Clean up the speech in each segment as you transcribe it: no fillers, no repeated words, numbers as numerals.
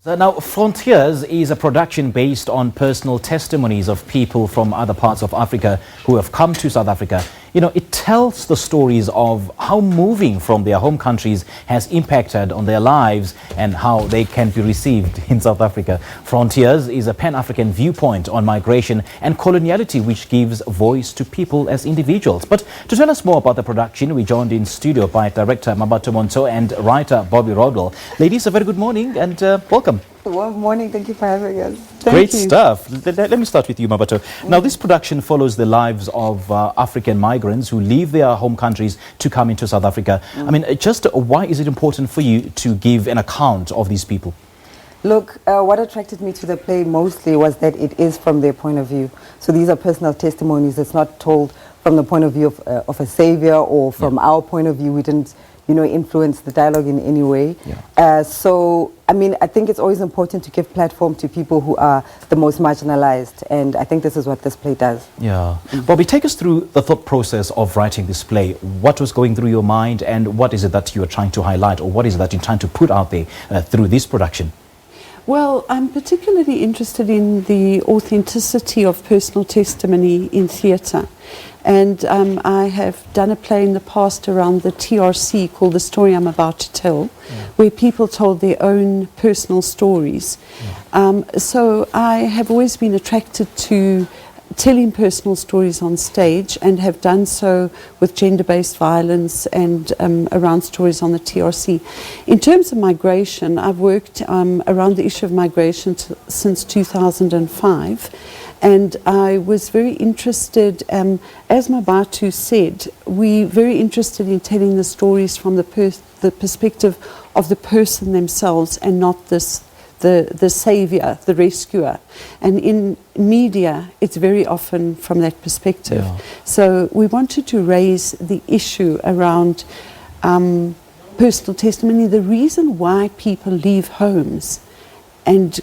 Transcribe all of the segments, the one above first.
So now, Frontières is a production based on personal testimonies of people from other parts of Africa who have come to South Africa. You know, it tells the stories of how moving from their home countries has impacted on their lives and how they can be received in South Africa. Frontières is a Pan-African viewpoint on migration and coloniality, which gives voice to people as individuals. But to tell us more about the production, we joined in studio by director Mmabatho Montsho and writer Bobby Rodwell. Ladies, a very good morning and welcome. Well, morning. Thank you for having us. Great stuff. Let me start with you, Mmabatho. Now, this production follows the lives of African migrants who leave their home countries to come into South Africa. I mean, just why is it important for you to give an account of these people? Look, what attracted me to the play mostly was that it is from their point of view. So these are personal testimonies. It's not told from the point of view of a savior or from our point of view. We didn't, influence the dialogue in any way. So, I mean, I think it's always important to give platform to people who are the most marginalized, and I think this is what this play does. Yeah. Bobby, take us through the thought process of writing this play. What was going through your mind, and what is it that you are trying to highlight, or what is it that you're trying to put out there through this production? Well, I'm particularly interested in the authenticity of personal testimony in theatre. And I have done a play in the past around the TRC called The Story I'm About to Tell, where people told their own personal stories. So I have always been attracted to telling personal stories on stage and have done so with gender-based violence and around stories on the TRC. In terms of migration, I've worked around the issue of migration since 2005. And I was very interested, as Mmabatho said, we're very interested in telling the stories from the perspective of the person themselves and not the savior, the rescuer. And in media, it's very often from that perspective. So we wanted to raise the issue around personal testimony, the reason why people leave homes and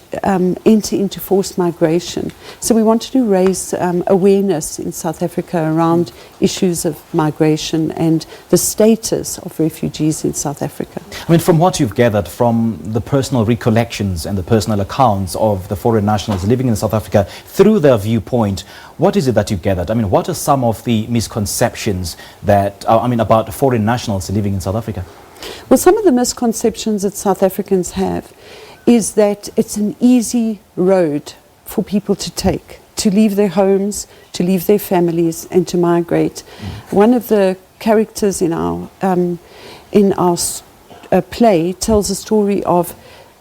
enter into forced migration. So we wanted to raise awareness in South Africa around issues of migration and the status of refugees in South Africa. I mean, from what you've gathered from the personal recollections and the personal accounts of the foreign nationals living in South Africa through their viewpoint, what is it that you gathered? I mean, what are some of the misconceptions that, about foreign nationals living in South Africa? Well, some of the misconceptions that South Africans have is that it's an easy road for people to take, to leave their homes, to leave their families, and to migrate. One of the characters in our play tells a story of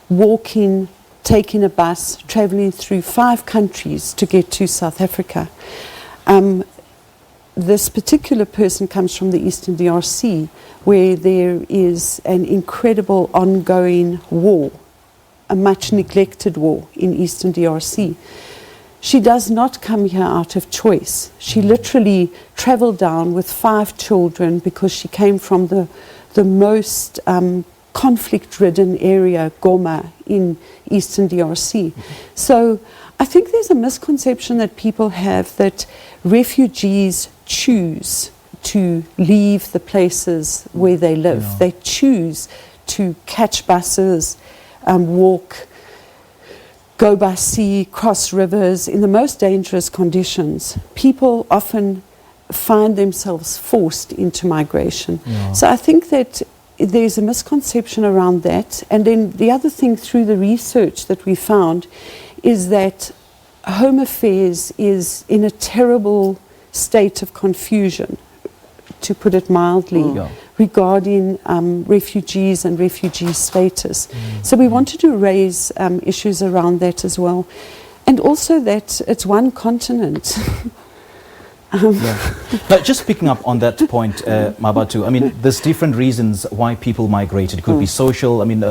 walking, taking a bus, traveling through 5 countries to get to South Africa. This particular person comes from the Eastern DRC, where there is an incredible ongoing war, a much neglected war in Eastern DRC. She does not come here out of choice. She literally traveled down with 5 children because she came from the most conflict-ridden area, Goma, in Eastern DRC. So I think there's a misconception that people have that refugees choose to leave the places where they live. They choose to catch buses, walk, go by sea, cross rivers in the most dangerous conditions. People often find themselves forced into migration. So I think that there's a misconception around that. And then the other thing through the research that we found is that Home Affairs is in a terrible state of confusion, to put it mildly, regarding refugees and refugee status. So we wanted to raise issues around that as well. And also that it's one continent. Now, just picking up on that point, Mmabatho, I mean, there's different reasons why people migrate. It could be social, I mean,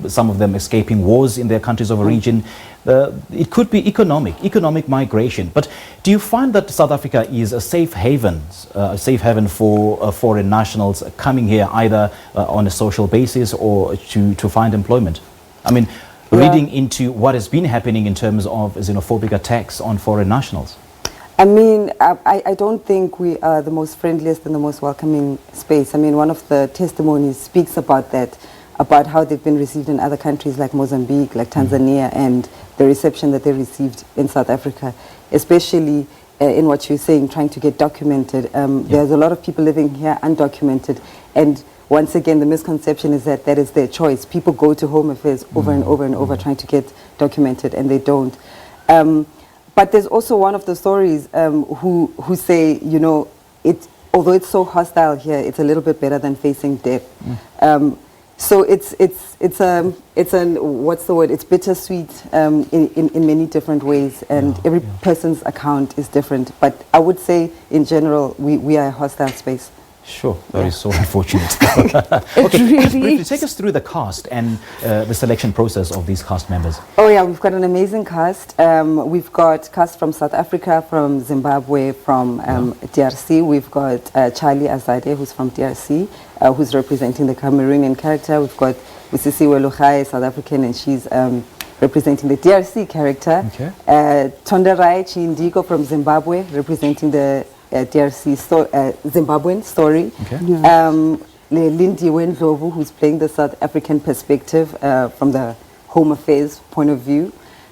some of them escaping wars in their countries of origin. It could be economic migration. But do you find that South Africa is a safe haven for foreign nationals coming here either on a social basis or to find employment? I mean, reading into what has been happening in terms of xenophobic attacks on foreign nationals. I mean, I don't think we are the most friendliest and the most welcoming space. I mean, one of the testimonies speaks about that, about how they've been received in other countries like Mozambique, like Tanzania, and the reception that they received in South Africa, especially in what you're saying, trying to get documented. There's a lot of people living here undocumented, and once again, the misconception is that that is their choice. People go to Home Affairs over and over and over trying to get documented, and they don't. But there's also one of the stories who say, you know, although it's so hostile here, it's a little bit better than facing death. So it's what's the word? It's bittersweet in many different ways, and every person's account is different. But I would say, in general, we are a hostile space. Sure, that is so unfortunate. It really briefly is. take us through the cast and the selection process of these cast members. Oh yeah, we've got an amazing cast. We've got cast from South Africa, from Zimbabwe, from DRC. We've got Charlie Azade, who's from DRC, who's representing the Cameroonian character. We've got Usisi Weluchai, South African, and she's representing the DRC character. Okay. Tonderai Chindiko from Zimbabwe, representing the DRC Zimbabwean story. Okay. Lindy Wendlovu, who's playing the South African perspective from the Home Affairs point of view.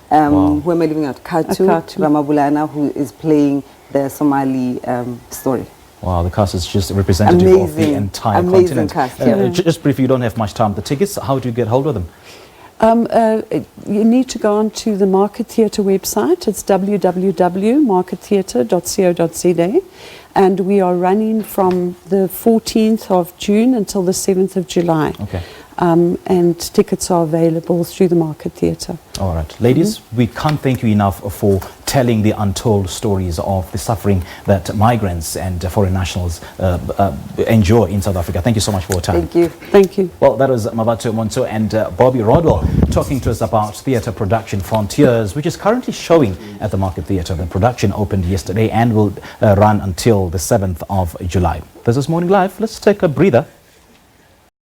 Who am I leaving out? Katu Ramabulana, who is playing the Somali story. Wow, the cast is just representative of the entire continent. Cast, yeah. Just briefly, you don't have much time. The tickets, how do you get hold of them? You need to go on to the Market Theatre website. It's www.markettheatre.co.za, and we are running from the 14th of June until the 7th of July. Okay. And tickets are available through the Market Theatre. All right. Ladies, we can't thank you enough for telling the untold stories of the suffering that migrants and foreign nationals endure in South Africa. Thank you so much for your time. Thank you. Thank you. Well, that was Mmabatho Montsho and Bobby Rodwell talking to us about theatre production Frontières, which is currently showing at the Market Theatre. The production opened yesterday and will run until the 7th of July. This is Morning Live. Let's take a breather.